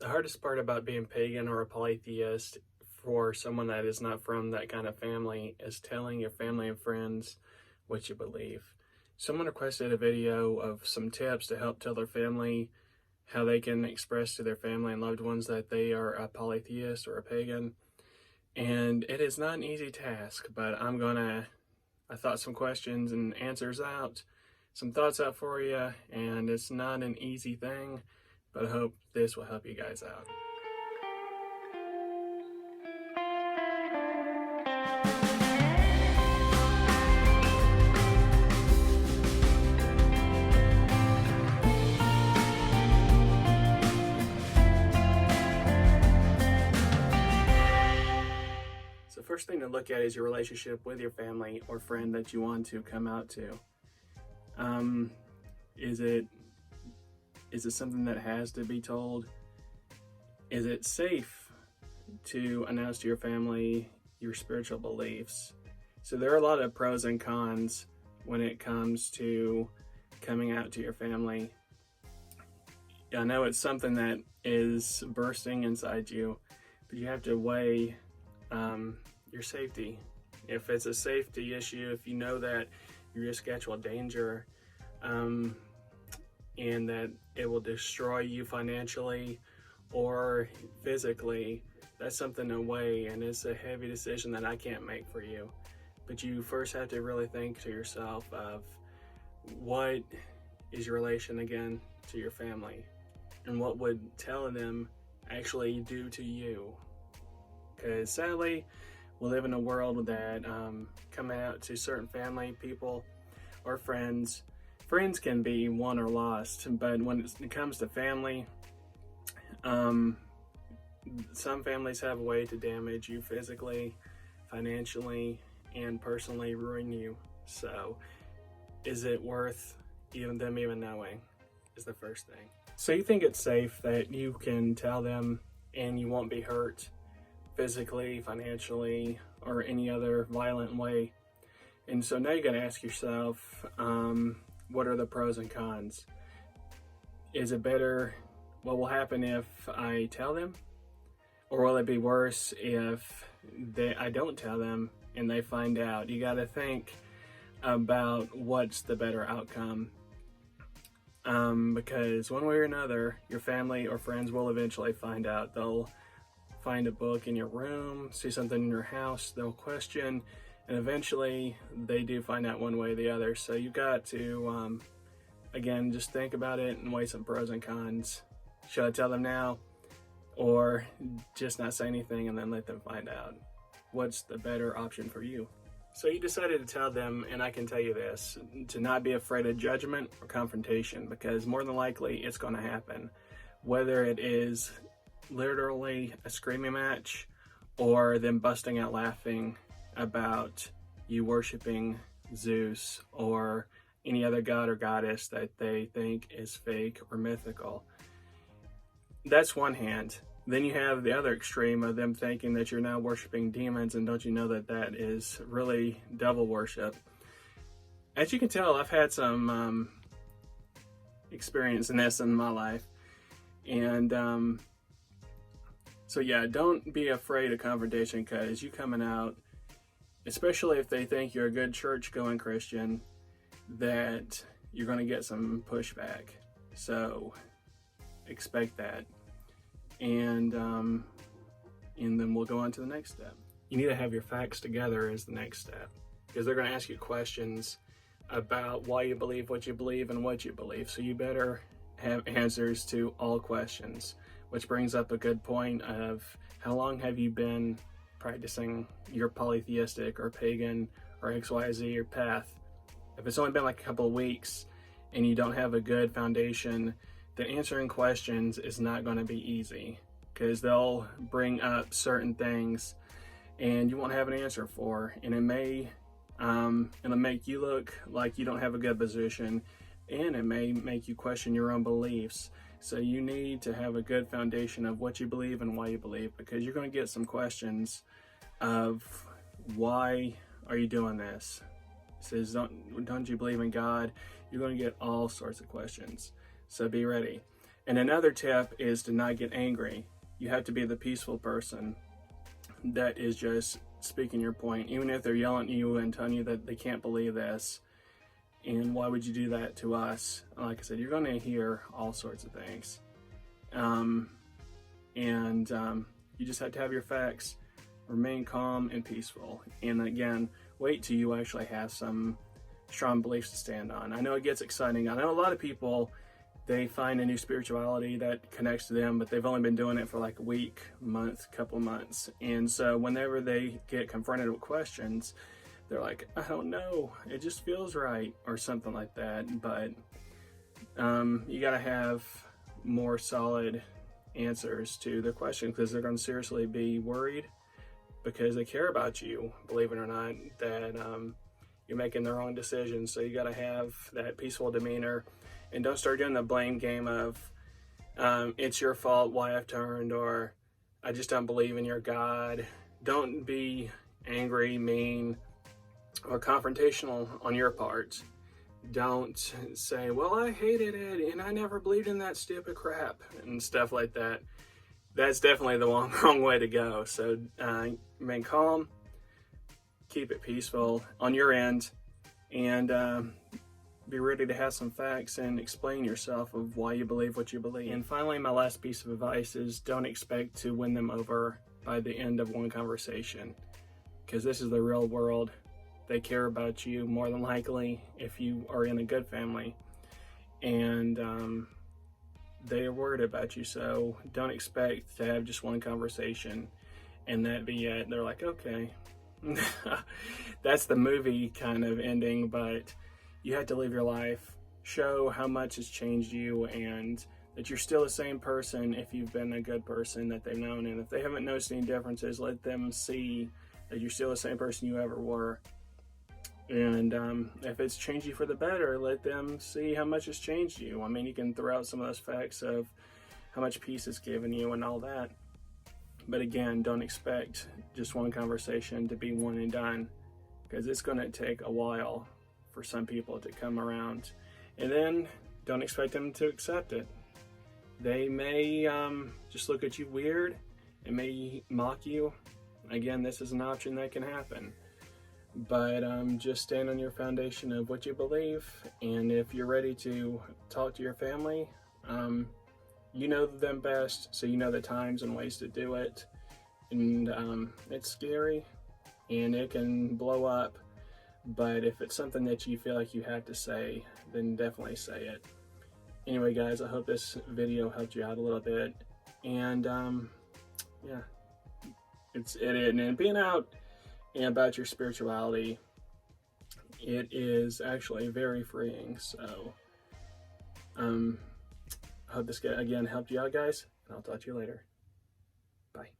The hardest part about being pagan or a polytheist for someone that is not from that kind of family is telling your family and friends what you believe. Someone requested a video of some tips to help tell their family how they can express to their family and loved ones that they are a polytheist or a pagan. And it is not an easy task, but I thought some questions and answers out, some thoughts out for you, and it's not an easy thing, but I hope this will help you guys out. So first thing to look at is your relationship with your family or friend that you want to come out to. Is it something that has to be told? Is it safe to announce to your family your spiritual beliefs? So there are a lot of pros and cons when it comes to coming out to your family. I know it's something that is bursting inside you, but you have to weigh your safety. If it's a safety issue, if you know that you risk actual danger, and that it will destroy you financially or physically, that's something to weigh, and it's a heavy decision that I can't make for you. But you first have to really think to yourself of what is your relation again to your family, and what would telling them actually do to you. Because sadly, we live in a world that coming out to certain family, people, or friends can be won or lost, but when it comes to family, some families have a way to damage you physically, financially, and personally ruin you. So is it worth them even knowing is the first thing. So you think it's safe that you can tell them and you won't be hurt physically, financially, or any other violent way. And so now you got to ask yourself, what are the pros and cons? Is it better? What will happen if I tell them? Or will it be worse if I don't tell them and they find out? You got to think about what's the better outcome. Because one way or another, your family or friends will eventually find out. They'll find a book in your room, see something in your house, they'll question, and eventually they do find out one way or the other. So you got to, again, just think about it and weigh some pros and cons. Should I tell them now, or just not say anything and then let them find out? What's the better option for you? So you decided to tell them, and I can tell you this, to not be afraid of judgment or confrontation, because more than likely it's going to happen. Whether it is literally a screaming match or them busting out laughing about you worshiping Zeus or any other god or goddess that they think is fake or mythical. That's one hand. Then you have the other extreme of them thinking that you're now worshiping demons, and don't you know that that is really devil worship. As you can tell, I've had some experience in this in my life, and so yeah, don't be afraid of confrontation, because you coming out, especially if they think you're a good church-going Christian, that you're going to get some pushback. So expect that. And then we'll go on to the next step. You need to have your facts together as the next step, because they're going to ask you questions about why you believe what you believe and what you believe. So you better have answers to all questions. Which brings up a good point of how long have you been practicing your polytheistic or pagan or XYZ or path? If it's only been like a couple of weeks and you don't have a good foundation, then answering questions is not going to be easy, because they'll bring up certain things and you won't have an answer for, and it'll make you look like you don't have a good position, and it may make you question your own beliefs. So you need to have a good foundation of what you believe and why you believe, because you're going to get some questions of why are you doing this? It says, don't you believe in God? You're going to get all sorts of questions. So be ready. And another tip is to not get angry. You have to be the peaceful person that is just speaking your point, even if they're yelling at you and telling you that they can't believe this. And why would you do that to us? Like I said, you're going to hear all sorts of things. You just have to have your facts, remain calm and peaceful. And again, wait till you actually have some strong beliefs to stand on. I know it gets exciting. I know a lot of people, they find a new spirituality that connects to them, but they've only been doing it for like a week, month, couple months. And so whenever they get confronted with questions, they're like, I don't know, it just feels right, or something like that. But you got to have more solid answers to the question, because they're going to seriously be worried, because they care about you, believe it or not, that you're making the wrong decision. So you got to have that peaceful demeanor, and don't start doing the blame game of it's your fault why I've turned, or I just don't believe in your God. Don't be angry, mean, or confrontational on your part. Don't say, well, I hated it and I never believed in that stupid crap and stuff like that. That's definitely the wrong way to go. So remain calm, keep it peaceful on your end, and be ready to have some facts and explain yourself of why you believe what you believe. And finally, my last piece of advice is don't expect to win them over by the end of one conversation, because this is the real world. They care about you more than likely if you are in a good family, and they are worried about you. So don't expect to have just one conversation and that be it. They're like, okay. That's the movie kind of ending, but you have to live your life, show how much has changed you, and that you're still the same person if you've been a good person that they've known. And if they haven't noticed any differences, let them see that you're still the same person you ever were. And if it's changed you for the better, let them see how much it's changed you. I mean, you can throw out some of those facts of how much peace it's given you and all that. But again, don't expect just one conversation to be one and done, because it's going to take a while for some people to come around. And then don't expect them to accept it. They may just look at you weird and may mock you. Again, this is an option that can happen. But just stand on your foundation of what you believe, and if you're ready to talk to your family, you know them best, so you know the times and ways to do it. And it's scary and it can blow up, but if it's something that you feel like you have to say, then definitely say it. Anyway, guys, I hope this video helped you out a little bit, and yeah, and being out and about your spirituality, it is actually very freeing. So I hope this again helped you out, guys, and I'll talk to you later. Bye.